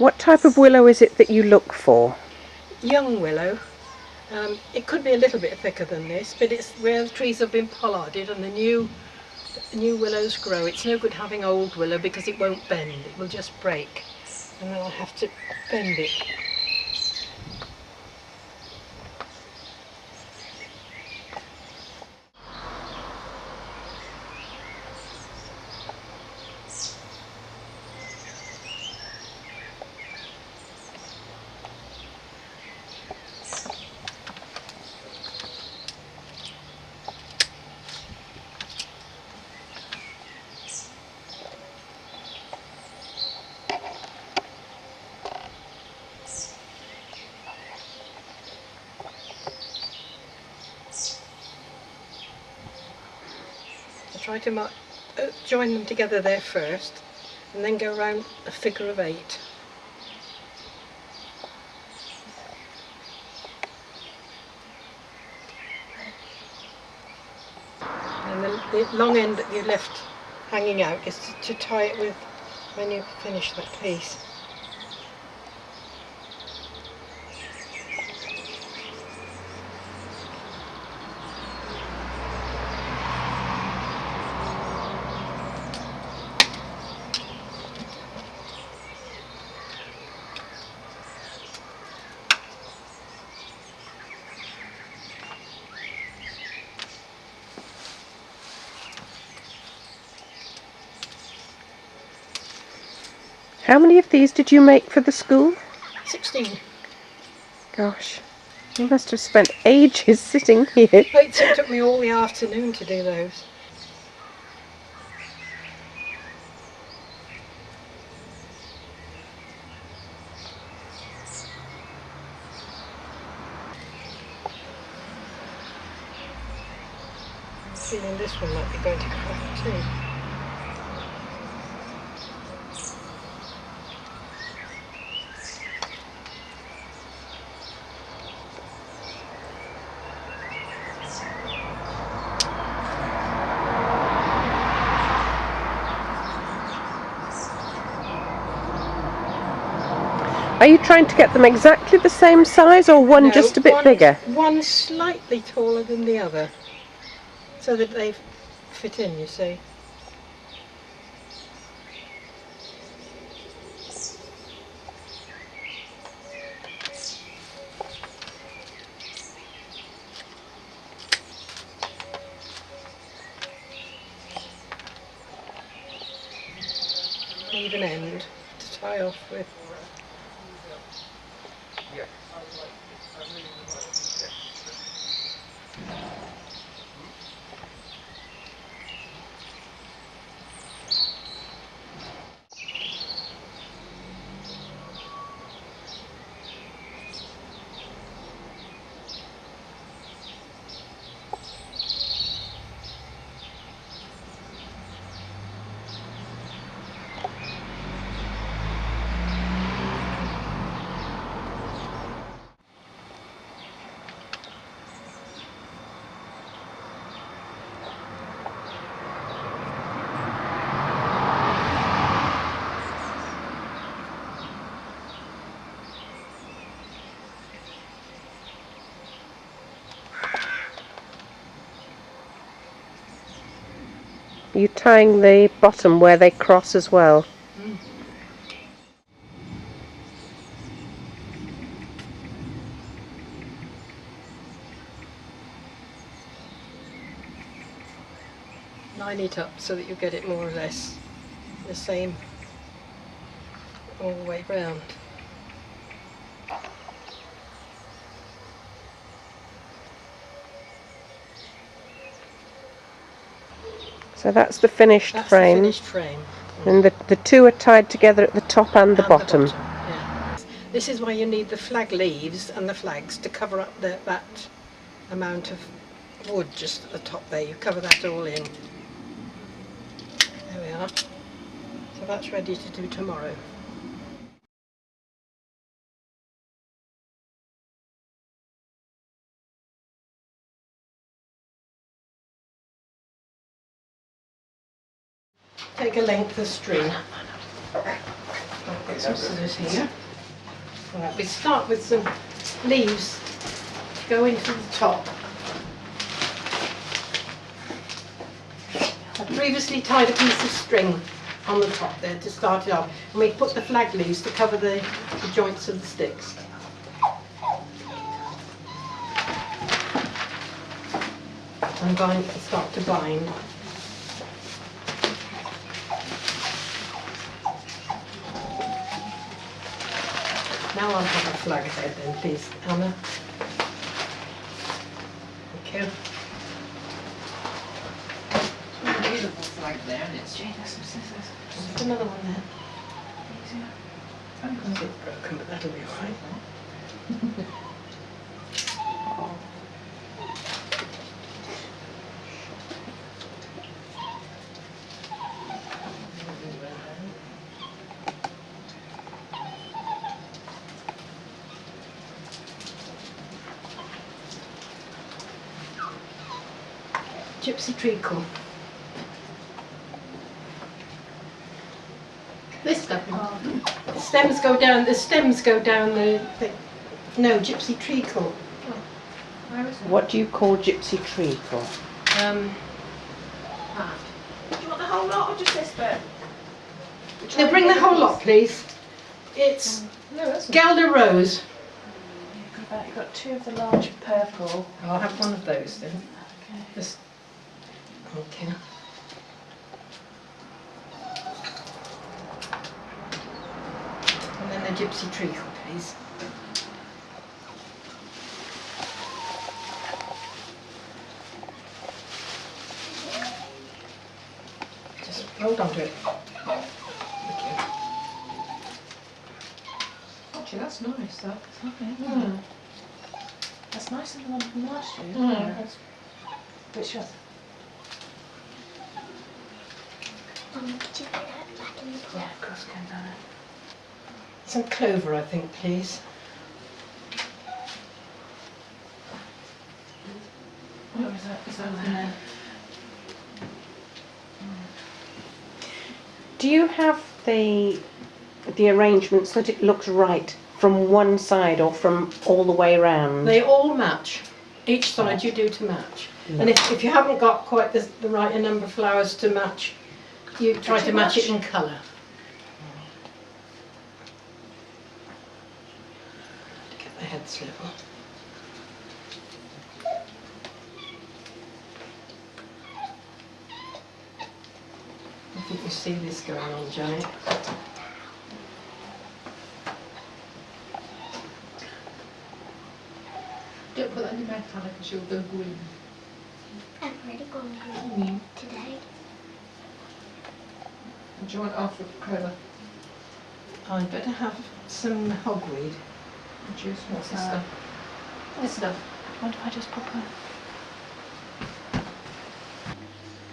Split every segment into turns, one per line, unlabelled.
What type of willow is it that you look for?
Young willow. It could be a little bit thicker than this, but it's where the trees have been pollarded and the new willows grow. It's no good having old willow because it won't bend, it will just break. And then I'll have to bend it. I try to join them together there first and then go around a figure of 8. And then the long end that you left hanging out is to tie it with when you finish that piece.
How many of these did you make for the school?
16.
Gosh, you must have spent ages sitting here.
It took me all the afternoon to do those. I'm feeling this one might be going to crack too.
Are you trying to get them exactly the same size or one
No,
just a bit bigger?
One slightly taller than the other, so that they fit in, you see. Even end to tie off with.
You're tying the bottom where they cross as well.
Line it up so that you get it more or less the same all the way round.
So that's the finished frame.
The finished frame.
And the two are tied together at the top and the bottom.
Yeah. This is why you need the flag leaves and the flags to cover up that amount of wood just at the top there. You cover that all in. There we are. So that's ready to do tomorrow. Take a length of string like this. got some scissors here. Right, we start with some leaves to go into the top. I previously tied a piece of string on the top there to start it off, and we put the flag leaves to cover the joints of the sticks. And start to bind. Now I'll have a flag head then, please, Anna. Thank you.
Beautiful flag there, and it's Jane has some scissors.
There's another one there.
Easier.
It's a bit broken, but that'll be alright. Gypsy treacle. This stuff. The stems go down. The stems go down the no, gypsy treacle.
Where is it?
What do you call gypsy treacle?
That. Do you want the whole lot or just this bit?
Now bring the whole lot, please. It's
No, that's not.
Gelder Rose.
You've got two of the large purple.
I'll have one of those then.
Okay.
Just, okay. And then the gypsy treacle, please. Just hold on to it. Okay.
Actually, that's nice. That's lovely, isn't
Mm.
it? That's nicer than the one from last year.
Mm.
Isn't it? Which one?
Could you put that back in the pot?
Yeah, of course, can done it.
Some clover, I think, please.
Oh, is that there?
Do you have the arrangement so that it looks right from one side or from all the way round?
They all match. Each side you do to match. And if you haven't got quite the right number of flowers to match, you try to match it in colour. To get the heads level. I think you see this going on, Janet.
Don't put that in your mouth, Hannah, because you'll go green.
I've already gone green today.
Do you want half of colour?
I'd better have some hogweed.
Juice, what's this
Uh,
stuff?
This stuff.
What if I just pop a...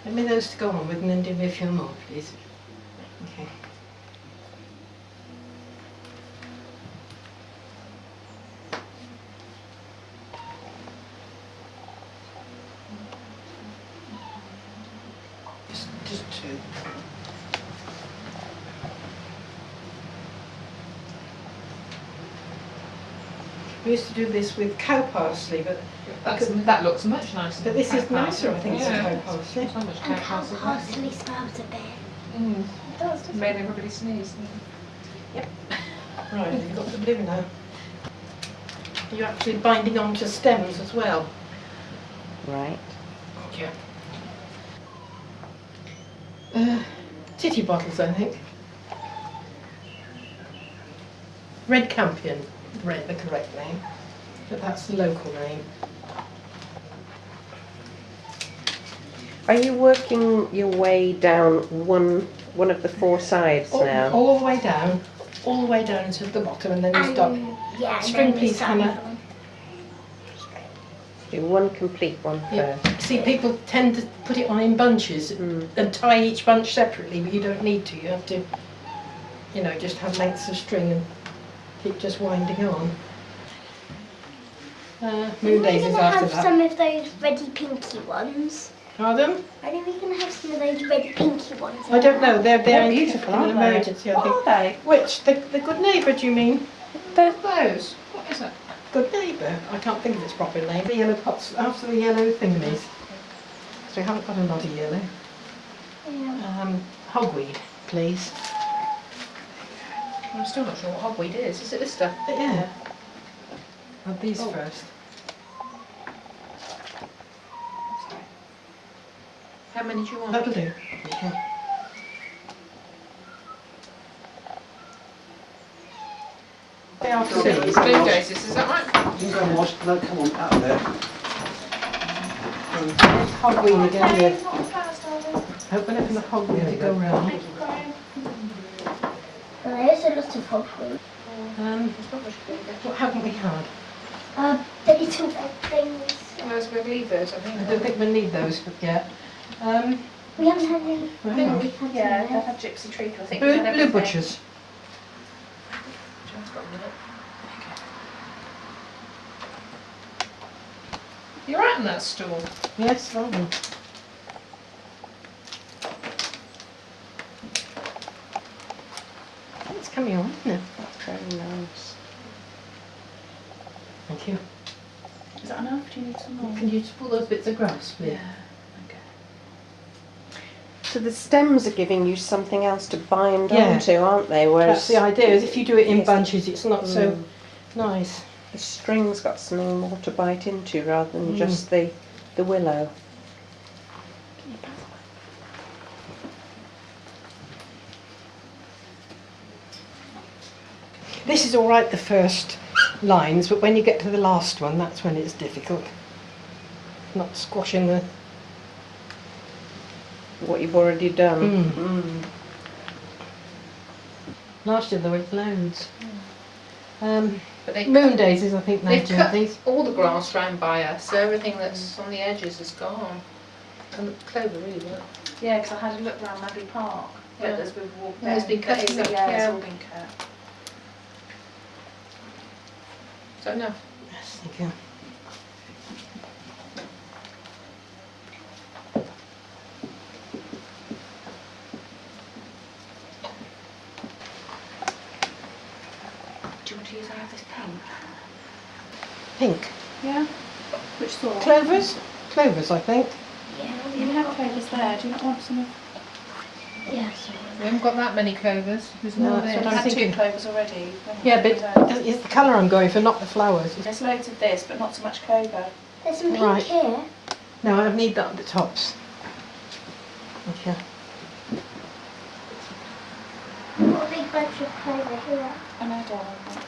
Give me those to go on with and then do me a few more, please. Okay. Just two. We used to do this with cow parsley, but
That looks much nicer.
But this is nicer, I think,
Yeah.
than cow parsley.
So much
And
cow
how
parsley.
parsley smells a bit.
It does, doesn't it? Made everybody sneeze.
Right, you've got the blue now. You're actually binding onto stems as well.
Right.
Yeah. Titty bottles, I think. Red Campion, the correct name, but that's the local name.
Are you working your way down one of the four sides now?
All the way down, to the bottom, and then you stop.
Yeah,
String,
and then
please,
start
Hannah.
from-
Do one complete one
Yeah.
first.
See, people tend to put it on in bunches and tie each bunch separately, but you don't need to. You have to, just have lengths of string and keep just winding on. Moon
We're
daisies
gonna
after
have
that.
some of those reddy pinky ones.
Pardon?
Are we going to have some of those red pinky ones?
I don't know. They're
beautiful,
an
aren't they?
emergency, I think.
What are they?
Which? The good neighbour, do you mean?
Those. What is it?
Good neighbour? I can't think of its proper name. The yellow pots after the yellow thingamies. So we haven't got a lot of yellow.
Yeah.
Hogweed, please.
I'm still not sure what hogweed is. Is it this stuff?
Yeah. Have these
Oh.
first.
Sorry. How many do you want?
That'll do. Okay. They are for seeds.
Blue daisies, is that right?
You can go and wash. No, come on, out of there.
Hogweed again here.
It's not fast, darling.
Open up the hogweed to go round.
Well, there's a lot of hogweed.
What haven't we had?
The little red things.
Those were levers, I
I
think.
don't think we need those yet.
We haven't had any.
Well, hang on.
We've had
Yeah,
some
they've
there.
had gypsy treacle, I think.
Blue butchers.
John's got a minute. You're right on that stool.
Yes, are we? It's coming on, isn't it?
That's very nice.
Thank you.
Is that enough? Do you need some more?
Can you just pull those bits of grass, please?
Yeah. Okay.
So the stems are giving you something else to bind
Yeah.
onto, aren't they?
That's
Whereas
the idea, is if you do it in
Yes.
bunches, it's not so
Mm.
nice.
the string's got something more to bite into rather than
Mm.
just the willow.
This is all right, the first lines, but when you get to the last one, that's when it's difficult. Not squashing the...
What you've already done.
Mm.
Mm.
Last year there were loads.
But they
Moon daisies, I think,
they've
they
cut
these.
all the grass round by us, so everything that's on the edges is gone. And clover really worked.
Yeah, because I had a look round Madley Park.
Yeah.
Yeah, there's been walked
Yeah, it's been cut,
Yeah,
isn't it?
yeah,
Yeah.
it's all been cut.
Is that enough?
Yes, thank you.
Do you want to use any of this pink?
Pink.
Yeah. Which sort?
Clovers? Clovers, I think.
Yeah,
You have clovers there. Do you not want some of?
Yeah, so.
We haven't got that many clovers. There's
No,
more
that's
there.
what
I've
I'm
had
thinking.
2 clovers already.
Yeah, but it's the colour I'm going for, not the flowers.
There's loads of this, but not so much clover.
There's some pink
Right.
here.
No, I need that at the tops. Okay.
Got a big bunch of clover here.
I know, darling.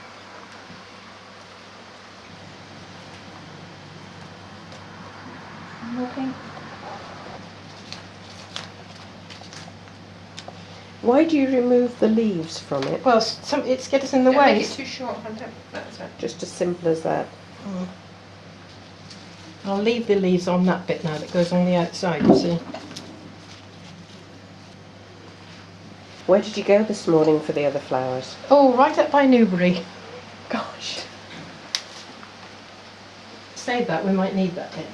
More pink.
Why do you remove the leaves from it?
Well, it's get us in the
Don't
way.
make it too short. I don't. That's it.
Just as simple as that.
Mm. I'll leave the leaves on that bit now that goes on the outside, you see.
Where did you go this morning for the other flowers?
Oh, right up by Newbury.
Gosh.
Save that, we might need that bit.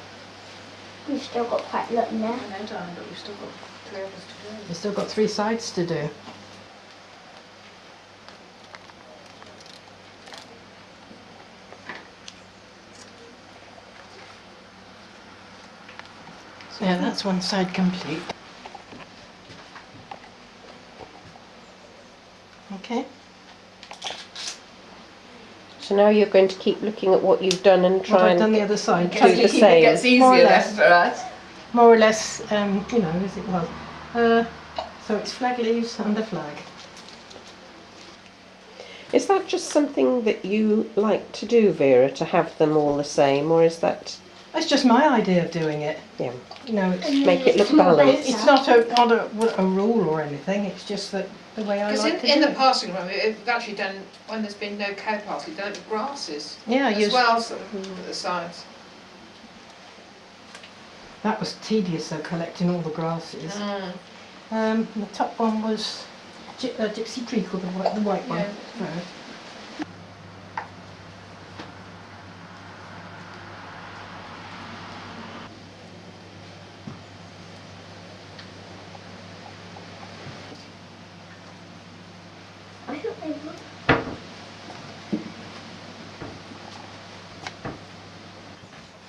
We've still got quite a lot in there.
I know, darling, but we've still got 3 others to do.
We've still got 3 sides to do. Yeah, that's one side complete. Okay.
So now you're going to keep looking at what you've done and
What
try
I've done
and
the other side.
do the same.
It gets
More or
easier
less.
then for us.
More or less, you know, as it was. So it's flag leaves and a flag.
Is that just something that you like to do, Vera, to have them all the same, or is that,
That's just my idea of doing it.
yeah,
You know, it's,
And
Make
then
it look
it's more
balanced.
it's not a rule or anything, it's just that the way I
Because
like to
in
do
the
it.
passing room, we've actually done, when there's been no cow parsley, done it with grasses
Yeah,
as well, sort of at the sides.
that was tedious though, collecting all the grasses. The top one was gypsy treacle, the white one.
Yeah.
First.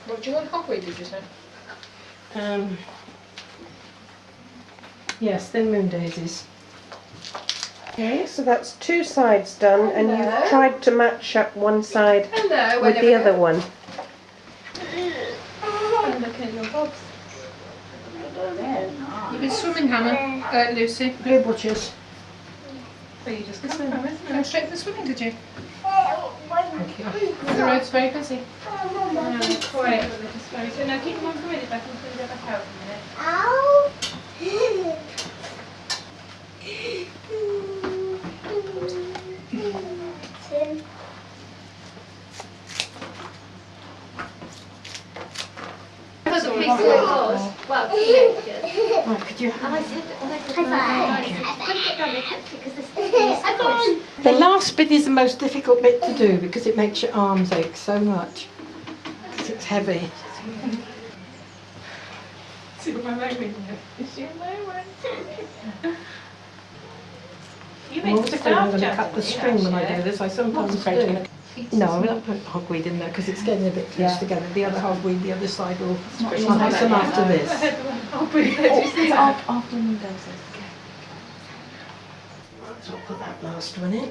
What do you want hogweed, did you say?
Yes, then moon daisies.
Okay, so that's two sides done, and
Hello.
you've tried to match up one side
Hello,
with the other one.
I'm looking at your bobs. You've been swimming, Hannah? Lucy?
Blue butchers.
Well, you just come from, isn't it? Went straight for swimming, did you?
Thank you.
The road's very busy. Quiet, but they're just very... So now keep them on for a minute, Beth. I'm going to go back out in a minute.
Ow!
That's a piece of it was. Well, good.
Right, could you...
And I said, couldn't get down the hips because the stick is
The last bit is the most difficult bit to do because it makes your arms ache so much. Because it's heavy.
See what my mate means. Is she in there? You
I'm always afraid I'm going to cut the string when I do this. I sometimes do. No, I'm not putting hogweed in there because it's getting a bit close together. The other hogweed, the other side will have some after this.
After moon daisies.
So I'll put that last one in.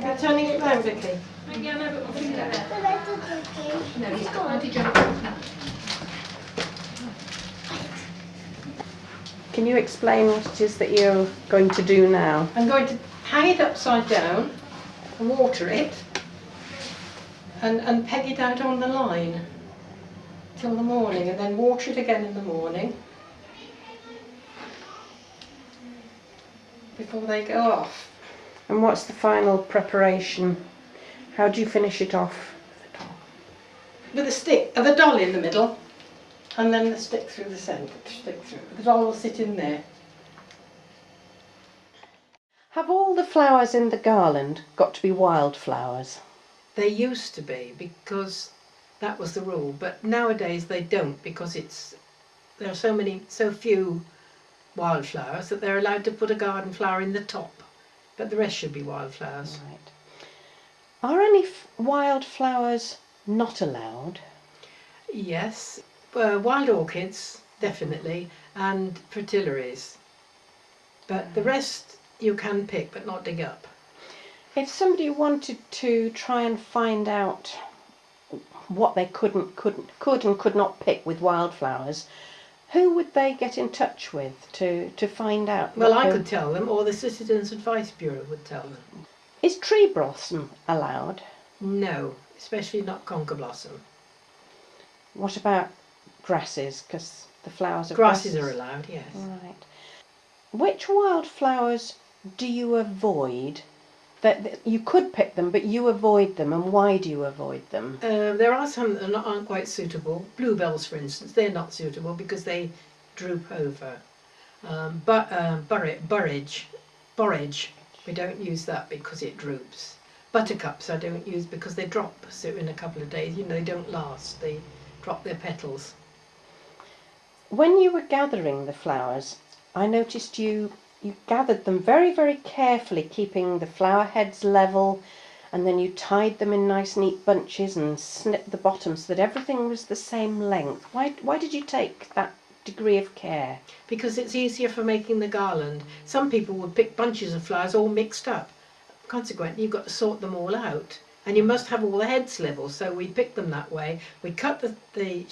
You're turning it round, Vicky.
No, he's got anti-jump.
Can you explain what it is that you're going to do now?
I'm going to hang it upside down, water it, and peg it out on the line till the morning, and then water it again in the morning before they go off.
And what's the final preparation? How do you finish it off?
With a stick, the doll in the middle, and then the stick through the centre, stick through. The doll will sit in there.
Have all the flowers in the garland got to be wildflowers?
They used to be because that was the rule, but nowadays they don't because there are so few wildflowers that they're allowed to put a garden flower in the top, but the rest should be wildflowers.
Right. Are any wildflowers not allowed?
Yes, wild orchids definitely, and fritillaries, but the rest you can pick but not dig up.
If somebody wanted to try and find out what they could and could not pick with wildflowers, who would they get in touch with to find out?
Well, I could tell them, or the Citizens Advice Bureau would tell them.
Is tree blossom allowed?
No, especially not conker blossom.
What about grasses? Because the flowers of
Grasses are allowed, yes.
Right. Which wildflowers do you avoid? That you could pick them, but you avoid them, and why do you avoid them?
There are some that aren't quite suitable. Bluebells, for instance, they're not suitable because they droop over. Borage, we don't use that because it droops. Buttercups I don't use because they drop so in a couple of days. They don't last. They drop their petals.
When you were gathering the flowers, I noticed you gathered them very, very carefully, keeping the flower heads level, and then you tied them in nice neat bunches and snipped the bottoms so that everything was the same length. Why did you take that degree of care?
Because it's easier for making the garland. Some people would pick bunches of flowers all mixed up. Consequently, you've got to sort them all out. And you must have all the heads level, so we pick them that way. We cut the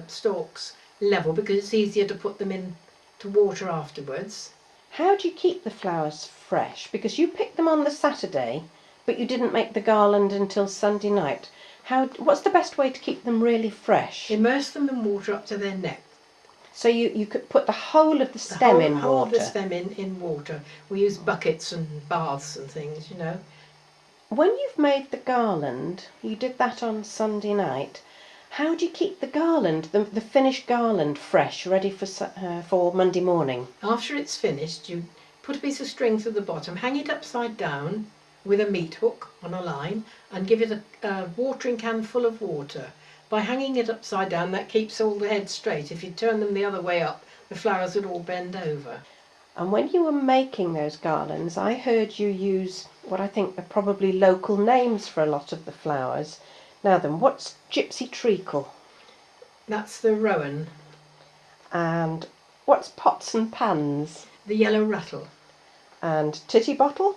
stalks level because it's easier to put them in to water afterwards.
How do you keep the flowers fresh? Because you picked them on the Saturday, but you didn't make the garland until Sunday night. What's the best way to keep them really fresh?
Immerse them in water up to their neck.
So you could put the whole of the stem in
whole
water?
of the stem in water. We use buckets and baths and things,
When you've made the garland, you did that on Sunday night, how do you keep the garland, the finished garland, fresh, ready for Monday morning?
After it's finished, you put a piece of string through the bottom, hang it upside down with a meat hook on a line and give it a watering can full of water. By hanging it upside down, that keeps all the heads straight. If you turn them the other way up, the flowers would all bend over.
And when you were making those garlands, I heard you use what I think are probably local names for a lot of the flowers. Now then, what's gypsy treacle?
That's the rowan,
And what's pots and pans?
the yellow rattle.
And titty bottle?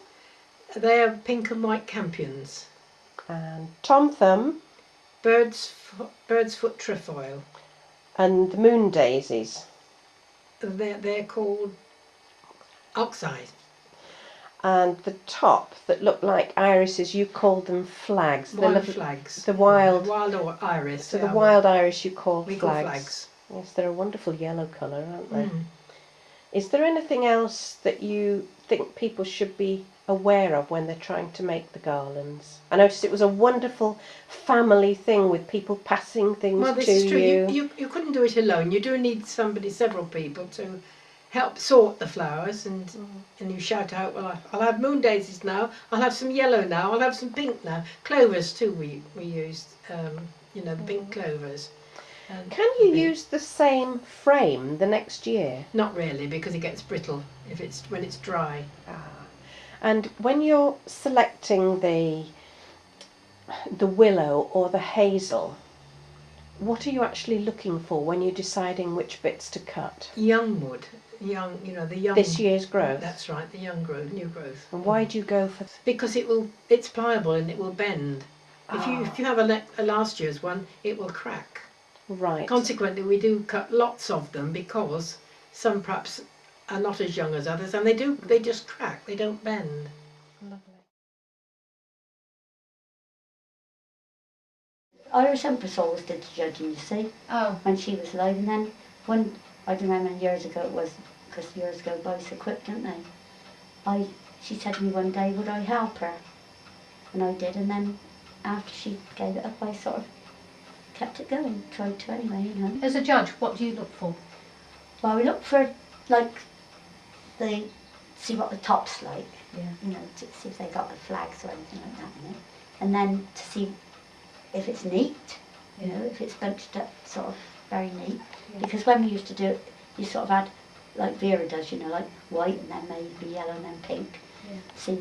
They are pink and white campions.
And tom thumb?
Bird's foot trefoil.
And the moon daisies?
They're called oxeye.
And the top that look like irises, you called them flags.
Wild flags.
The wild
iris.
So the wild iris you call
we
flags.
call flags.
Yes, they're a wonderful yellow colour, aren't they?
Mm.
Is there anything else that you think people should be aware of when they're trying to make the garlands? I noticed it was a wonderful family thing with people passing things
Well, this
to
is true.
you.
You couldn't do it alone. You do need several people to help sort the flowers, and you shout out, well, I'll have moon daisies now, I'll have some yellow now, I'll have some pink now. Clovers too we used, the pink clovers. And
Can you use the same frame the next year?
Not really, because it gets brittle when it's dry.
And when you're selecting the willow or the hazel, what are you actually looking for when you're deciding which bits to cut?
Young wood, the young.
This year's growth?
That's right, the young growth, new growth.
And why do you go for...
Because it's pliable and it will bend. If you have a last year's one, it will crack.
Right.
Consequently, we do cut lots of them because some perhaps are not as young as others, and they just crack, they don't bend.
Lovely.
Irish Empress always did the judging, you see,
Oh,
when she was alive. And then when, I don't know how many years ago it was, because years go by so quick, don't they? She said to me one day, would I help her? And I did, and then after she gave it up, I sort of kept it going, tried to anyway, you know.
as a judge, what do you look for?
Well, we look for, like, see what the top's like,
Yeah.
to see if they got the flags or anything like that in it. And then to see if it's neat, if it's bunched up sort of very neat.
Yeah.
Because when we used to do it, you sort of had, like Vera does, like white and then maybe yellow and then pink.
Yeah.
See,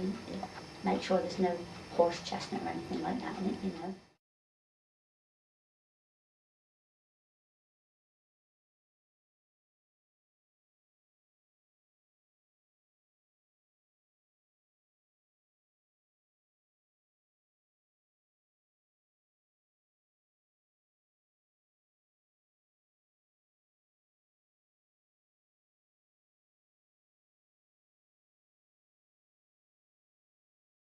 make sure there's no horse chestnut or anything like that in it,